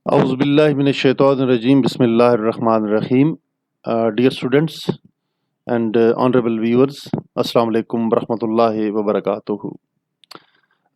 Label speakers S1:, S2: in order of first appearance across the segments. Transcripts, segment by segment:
S1: Auzu billahi minash-shaytanir-rajim. Bismillahir-rahmanir-rahim. Dear students and honorable viewers, Assalamu alaikum warahmatullahi wabarakatuh.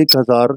S1: 1000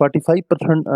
S1: 45%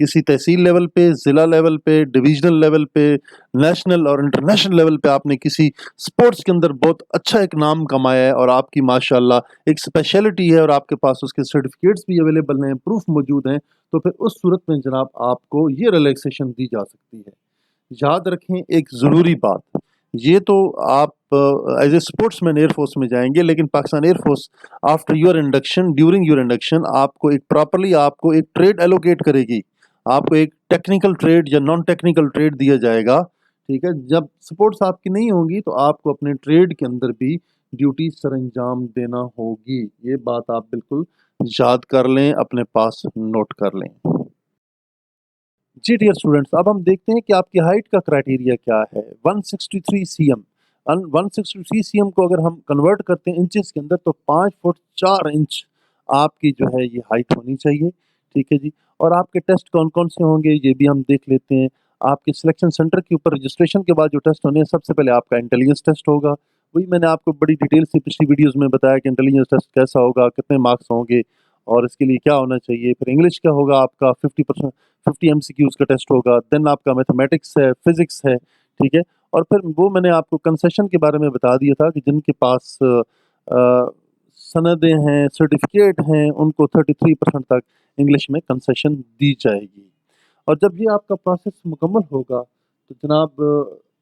S1: کسی تحصیل level پہ، ضلع level پہ، divisional level پہ، national اور انٹرنیشنل لیول پہ آپ نے کسی سپورٹس کے اندر بہت اچھا ایک نام کمایا ہے اور آپ کی ماشاءاللہ ایک اسپیشلٹی ہے اور آپ کے پاس اس کے سرٹیفکیٹس بھی اویلیبل ہیں، پروف موجود ہیں، تو پھر اس صورت میں جناب آپ کو یہ ریلیکسیشن دی جا سکتی ہے۔ یاد رکھیں ایک ضروری بات، یہ تو آپ as a sportsman air force میں جائیں گے، لیکن Pakistan air force after your induction, during your induction, آپ کو ایک پراپرلی آپ کو ایک ٹریڈ ایلوکیٹ کرے گی، آپ کو ایک ٹیکنیکل ٹریڈ یا نان ٹیکنیکل ٹریڈ دیا جائے گا، ٹھیک ہے۔ جب سپورٹس آپ کی نہیں ہوں گی تو آپ کو اپنے ٹریڈ کے اندر بھی ڈیوٹی سر انجام دینا ہوگی، یہ بات آپ بالکل یاد کر لیں، اپنے پاس نوٹ کر لیں۔ جی ڈیئر اسٹوڈنٹس، اب ہم دیکھتے ہیں کہ آپ کی ہائٹ کا کرائٹیریا کیا ہے۔ 163 سی ایم، 163 سی ایم کو اگر ہم کنورٹ کرتے ہیں انچز کے اندر تو 5 فٹ 4 انچ آپ کی جو ہے یہ ہائٹ ہونی چاہیے، ٹھیک ہے جی۔ اور آپ کے ٹیسٹ کون کون سے ہوں گے یہ بھی ہم دیکھ لیتے ہیں۔ آپ کے سلیکشن سینٹر کے اوپر رجسٹریشن کے بعد جو ٹیسٹ ہونے ہیں، سب سے پہلے آپ کا انٹیلیجنس ٹیسٹ ہوگا، وہی میں نے آپ کو بڑی ڈیٹیل سے پچھلی ویڈیوز میں بتایا کہ انٹیلیجنس ٹیسٹ کیسا ہوگا، کتنے مارکس ہوں گے اور اس کے لیے کیا ہونا چاہیے۔ پھر انگلش کا ہوگا آپ کا 50 ایم سی کیوز کا ٹیسٹ ہوگا، دین آپ کا میتھمیٹکس ہے، فزکس ہے، ٹھیک ہے۔ اور پھر وہ میں نے آپ کو کنسیشن کے بارے میں بتا دیا تھا کہ جن کے پاس سندیں ہیں، سرٹیفکیٹ ہیں، ان کو 33% تک انگلش میں کنسیشن دی جائے گی۔ اور جب یہ آپ کا پروسیس مکمل ہوگا تو جناب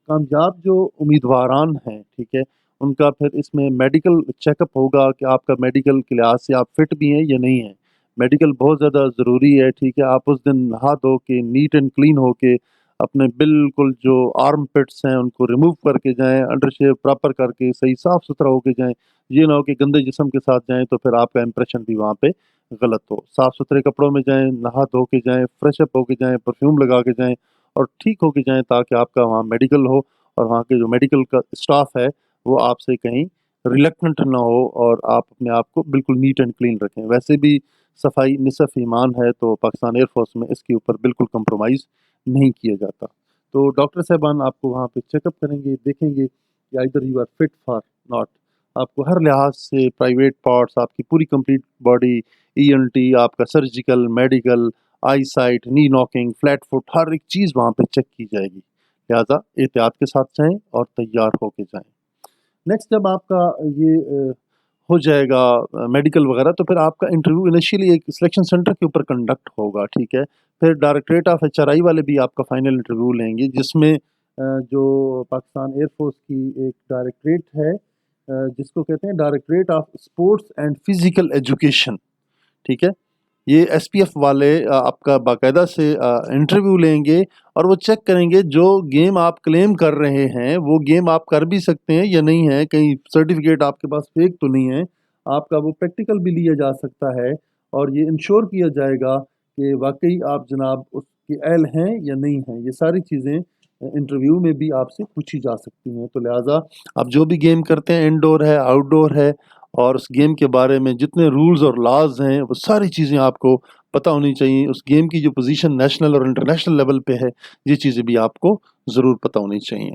S1: کامیاب جو امیدواران ہیں، ٹھیک ہے، ان کا پھر اس میں میڈیکل چیک اپ ہوگا کہ آپ کا میڈیکل کے لحاظ سے آپ فٹ بھی ہیں یا نہیں ہیں۔ میڈیکل بہت زیادہ ضروری ہے، ٹھیک ہے۔ آپ اس دن نہا دھو کے نیٹ اینڈ کلین ہو کے اپنے بالکل جو آرم پٹس ہیں ان کو ریموو کر کے جائیں، انڈر شیو پراپر کر کے صحیح صاف ستھرا ہو کے جائیں، یہ نہ ہو کہ گندے جسم کے ساتھ جائیں تو پھر آپ کا امپریشن بھی وہاں پہ غلط ہو۔ صاف ستھرے کپڑوں میں جائیں، نہا دھو کے جائیں، فریش اپ ہو کے جائیں، پرفیوم لگا کے جائیں اور ٹھیک ہو کے جائیں تاکہ آپ کا وہاں میڈیکل ہو اور وہاں کے جو میڈیکل کا اسٹاف ہے وہ آپ سے کہیں ریلیکٹنٹ نہ ہو اور آپ اپنے آپ کو بالکل نیٹ اینڈ کلین رکھیں۔ ویسے بھی صفائی نصف ایمان ہے تو پاکستان ایئر فورس میں اس کے اوپر بالکل کمپرومائز نہیں کیا جاتا۔ تو ڈاکٹر صاحبان آپ کو وہاں پہ چیک اپ کریں گے، دیکھیں گے کہ ادھر you are fit for not, آپ کو ہر لحاظ سے پرائیویٹ پارٹس، آپ کی پوری کمپلیٹ باڈی، ای این ٹی، آپ کا سرجیکل، میڈیکل، آئی سائٹ، نی ناکنگ، فلیٹ فٹ، ہر ایک چیز وہاں پہ چیک کی جائے گی، لہٰذا احتیاط کے ساتھ جائیں اور تیار ہو کے جائیں۔ نیکسٹ جب آپ کا یہ ہو جائے گا میڈیکل وغیرہ تو پھر آپ کا انٹرویو انیشیلی ایک سلیکشن سینٹر کے اوپر کنڈکٹ ہوگا، ٹھیک ہے۔ پھر ڈائریکٹریٹ آف ایچ آر آئی والے بھی آپ کا فائنل انٹرویو لیں گے، جس میں جو پاکستان ایئر فورس کی ایک ڈائریکٹریٹ ہے جس کو کہتے ہیں directorate of sports and physical education, ٹھیک ہے۔ یہ ایس پی ایف والے آپ کا باقاعدہ سے انٹرویو لیں گے اور وہ چیک کریں گے جو گیم آپ کلیم کر رہے ہیں وہ گیم آپ کر بھی سکتے ہیں یا نہیں ہے، کہیں سرٹیفکیٹ آپ کے پاس فیک تو نہیں ہے، آپ کا وہ پریکٹیکل بھی لیا جا سکتا ہے اور یہ انشور کیا جائے گا کہ واقعی آپ جناب اس کے اہل ہیں یا نہیں ہیں۔ یہ ساری چیزیں انٹرویو میں بھی آپ سے پوچھی جا سکتی ہیں، تو لہٰذا آپ جو بھی گیم کرتے ہیں، انڈور ہے، آؤٹ ڈور ہے، اور اس گیم کے بارے میں جتنے رولز اور لاز ہیں وہ ساری چیزیں آپ کو پتہ ہونی چاہیے۔ اس گیم کی جو پوزیشن نیشنل اور انٹرنیشنل لیول پہ ہے یہ چیزیں بھی آپ کو ضرور پتہ ہونی چاہیے۔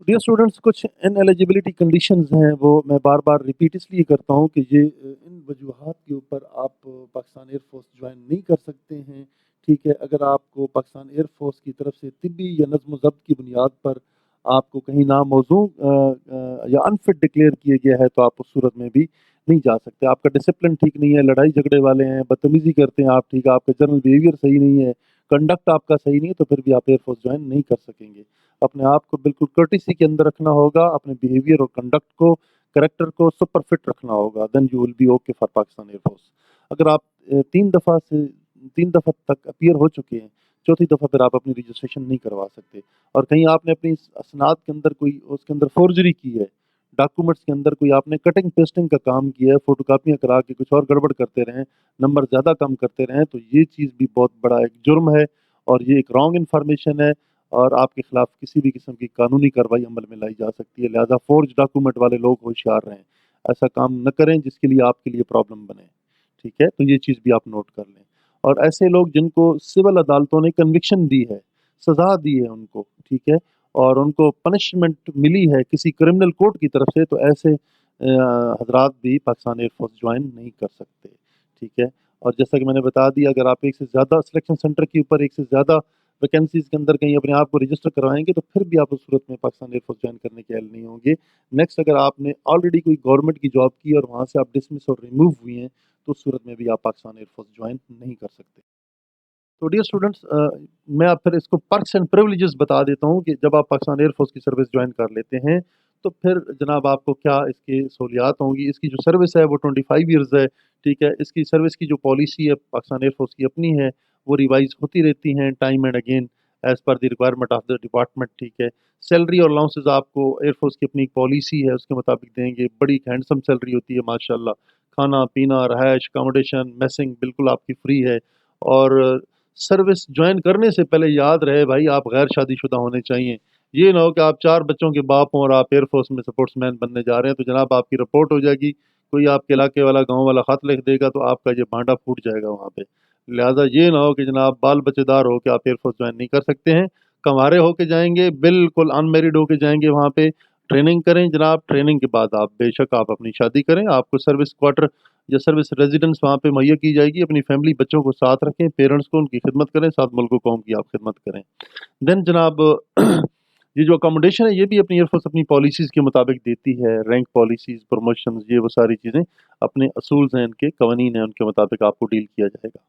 S1: ڈیئر اسٹوڈنٹس، کچھ ان ایلیجیبلٹی کنڈیشنز ہیں، وہ میں بار بار ریپیٹ اس لیے کرتا ہوں کہ یہ ان وجوہات کے اوپر آپ پاکستان ایئر فورس جوائن نہیں کر سکتے ہیں، ٹھیک ہے۔ اگر آپ کو پاکستان ایئر فورس کی طرف سے طبی یا نظم و ضبط کی بنیاد پر آپ کو کہیں ناموزوں یا انفٹ ڈکلیئر کیا گیا ہے تو آپ اس صورت میں بھی نہیں جا سکتے۔ آپ کا ڈسپلن ٹھیک نہیں ہے، لڑائی جھگڑے والے ہیں، بدتمیزی کرتے ہیں آپ، ٹھیک ہے، آپ کا جنرل بیہیویئر صحیح نہیں ہے، کنڈکٹ آپ کا صحیح نہیں ہے، تو پھر بھی آپ ایئر فورس جوائن نہیں کر سکیں گے۔ اپنے آپ کو بالکل کرٹیسی کے اندر رکھنا ہوگا، اپنے بیہیویئر اور کنڈکٹ کو، کریکٹر کو سپر فٹ رکھنا ہوگا، then you will be okay for Pakistan air force. اگر آپ 3 دفعہ تک اپیئر ہو چکے ہیں، چوتھی دفعہ پھر آپ اپنی رجسٹریشن نہیں کروا سکتے، اور کہیں آپ نے اپنی اسناد کے اندر کوئی اس کے اندر فورجری کی ہے، ڈاکومنٹس کے اندر کوئی آپ نے کٹنگ پیسٹنگ کا کام کیا ہے، فوٹو کاپیاں کرا کے کچھ اور گڑبڑ کرتے رہیں، نمبر زیادہ کم کرتے رہیں، تو یہ چیز بھی بہت بڑا ایک جرم ہے اور یہ ایک رانگ انفارمیشن ہے اور آپ کے خلاف کسی بھی قسم کی قانونی کارروائی عمل میں لائی جا سکتی ہے۔ لہذا فورج ڈاکومنٹ والے لوگ ہوشیار رہیں، ایسا کام نہ کریں جس کے لیے آپ کے لیے پرابلم بنے، ٹھیک ہے۔ تو یہ چیز بھی آپ نوٹ کر لیں۔ اور ایسے لوگ جن کو سول عدالتوں نے کنوکشن دی ہے، سزا دی ہے ان کو، ٹھیک ہے، اور ان کو پنشمنٹ ملی ہے کسی کرمنل کورٹ کی طرف سے، تو ایسے حضرات بھی پاکستان ایئر فورس جوائن نہیں کر سکتے، ٹھیک ہے۔ اور جیسا کہ میں نے بتا دیا اگر آپ ایک سے زیادہ سلیکشن سینٹر کے اوپر ایک سے زیادہ ویکینسیز کے اندر کہیں اپنے آپ کو رجسٹر کروائیں گے تو پھر بھی آپ اس صورت میں پاکستان ایئر فورس جوائن کرنے کے اہل نہیں ہوں گے۔ نیکسٹ اگر آپ نے آلریڈی کوئی گورنمنٹ کی جاب کی اور وہاں سے آپ ڈسمس اور ریموو ہوئی ہیں تو اس صورت میں بھی آپ پاکستان ایئر فورس جوائن نہیں کر سکتے۔ تو ڈیئر اسٹوڈنٹس، میں آپ پھر اس کو پرکس اینڈ پریولیجز بتا دیتا ہوں کہ جب آپ پاکستان ایئر فورس کی سروس جوائن کر لیتے ہیں تو پھر جناب آپ کو کیا اس کی سہولیات ہوں گی۔ اس کی جو سروس ہے وہ 25 ایئرز ہے، ٹھیک ہے۔ اس کی سروس کی جو پالیسی ہے پاکستان ایئر فورس کی اپنی ہے، وہ ریوائز ہوتی رہتی ہیں time and again as per the requirement of the department, ٹھیک ہے۔ سیلری اور الاؤنسز آپ کو ایئر فورس کی اپنی پالیسی ہے اس کے مطابق دیں گے، بڑی ہینڈسم سیلری ہوتی ہے ماشاء اللہ۔ کھانا پینا رہائش اکاموڈیشن میسنگ بالکل آپ کی فری ہے، اور سروس جوائن کرنے سے پہلے یاد رہے بھائی آپ غیر شادی شدہ ہونے چاہیے۔ یہ نہ ہو کہ آپ 4 بچوں کے باپ ہوں اور آپ ایئر فورس میں سپورٹس مین بننے جا رہے ہیں تو جناب آپ کی رپورٹ ہو جائے گی، کوئی آپ کے علاقے والا گاؤں والا خط لکھ دے گا تو آپ کا یہ بھانڈا پھوٹ جائے گا وہاں پہ۔ لہٰذا یہ نہ ہو کہ جناب بال بچے دار ہو کے آپ ایئر فورس جوائن نہیں کر سکتے ہیں، کنوارے ہو کے جائیں گے، بالکل ان میریڈ ہو کے جائیں گے وہاں پہ، ٹریننگ کریں جناب، ٹریننگ کے بعد آپ بے شک آپ اپنی شادی کریں، آپ کو سروس کوارٹر یا سروس ریزیڈنس وہاں پہ مہیا کی جائے گی، اپنی فیملی بچوں کو ساتھ رکھیں، پیرنٹس کو ان کی خدمت کریں، ساتھ ملک و قوم کی آپ خدمت کریں۔ دین جناب یہ جو اکاموڈیشن ہے یہ بھی اپنی ایئر فورس اپنی پالیسیز کے مطابق دیتی ہے، رینک پالیسیز، پروموشنز، یہ وہ ساری چیزیں اپنے اصولز ہیں، ان کے قوانین ہیں، ان کے مطابق آپ کو ڈیل کیا جائے گا۔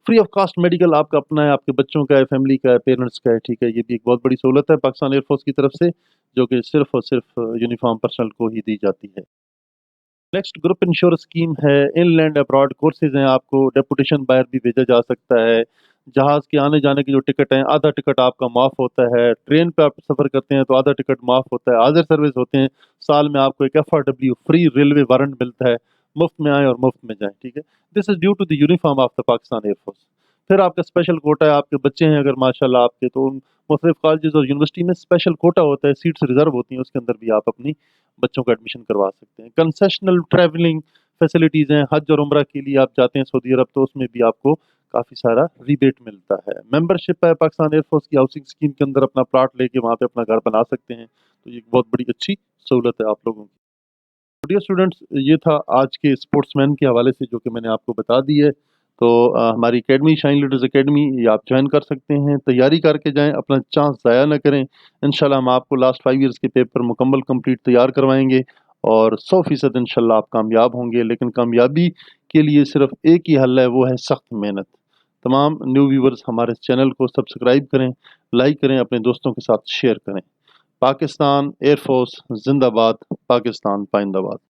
S1: فری آف کاسٹ میڈیکل آپ کا اپنا ہے، آپ کے بچوں کا ہے، فیملی کا ہے، پیرنٹس کا ہے، ٹھیک ہے۔ یہ بھی ایک بہت بڑی سہولت ہے پاکستان ایئر فورس کی طرف سے جو کہ صرف اور صرف یونیفارم پرسنل کو ہی دی جاتی ہے۔ نیکسٹ گروپ انشورنس اسکیم ہے، ان لینڈ ابراڈ کورسز ہیں، آپ کو ڈیپوٹیشن باہر بھی بھیجا جا سکتا ہے، جہاز کے آنے جانے کی جو ٹکٹ ہیں آدھا ٹکٹ آپ کا معاف ہوتا ہے، ٹرین پہ آپ سفر کرتے ہیں تو آدھا ٹکٹ معاف ہوتا ہے، حاضر سروس ہوتے ہیں، سال میں آپ کو ایک FRW فری ریلوے وارنٹ ملتا ہے، مفت میں آئیں اور مفت میں جائیں، ٹھیک ہے۔ This is due to the uniform of the Pakistan air force. پھر آپ کا اسپیشل کوٹا ہے، آپ کے بچے ہیں اگر ماشاءاللہ آپ کے، تو ان مختلف کالجز اور یونیورسٹی میں اسپیشل کوٹا ہوتا ہے، سیٹس ریزرو ہوتی ہیں، اس کے اندر بھی آپ اپنی بچوں کا ایڈمیشن کروا سکتے ہیں۔ کنسیشنل ٹریولنگ فیسلٹیز ہیں، حج اور عمرہ کے لیے آپ جاتے ہیں سعودی عرب تو اس میں بھی آپ کو کافی سارا ریبیٹ ملتا ہے۔ ممبرشپ ہے پاکستان ایئر فورس کی ہاؤسنگ اسکیم کے اندر، اپنا پلاٹ لے کے وہاں پہ اپنا گھر بنا سکتے ہیں، تو یہ ایک بہت بڑی اچھی سہولت ہے آپ لوگوں کی۔ ڈیئر اسٹوڈنٹس، یہ تھا آج کے اسپورٹس مین کے حوالے سے جو کہ میں نے آپ کو بتا دی ہے۔ تو ہماری اکیڈمی شائن لیڈرز اکیڈمی یہ آپ جوائن کر سکتے ہیں، تیاری کر کے جائیں، اپنا چانس ضائع نہ کریں۔ انشاءاللہ ہم آپ کو لاسٹ 5 ایئرس کے پیپر مکمل کمپلیٹ تیار کروائیں گے اور 100% انشاءاللہ آپ کامیاب ہوں گے، لیکن کامیابی کے لیے صرف ایک ہی حل ہے، وہ ہے سخت محنت۔ تمام نیو ویورز ہمارے چینل کو سبسکرائب کریں، لائک کریں، اپنے دوستوں کے ساتھ شیئر کریں۔ پاکستان ایئر فورس زندہ باد، پاکستان پائندہ باد۔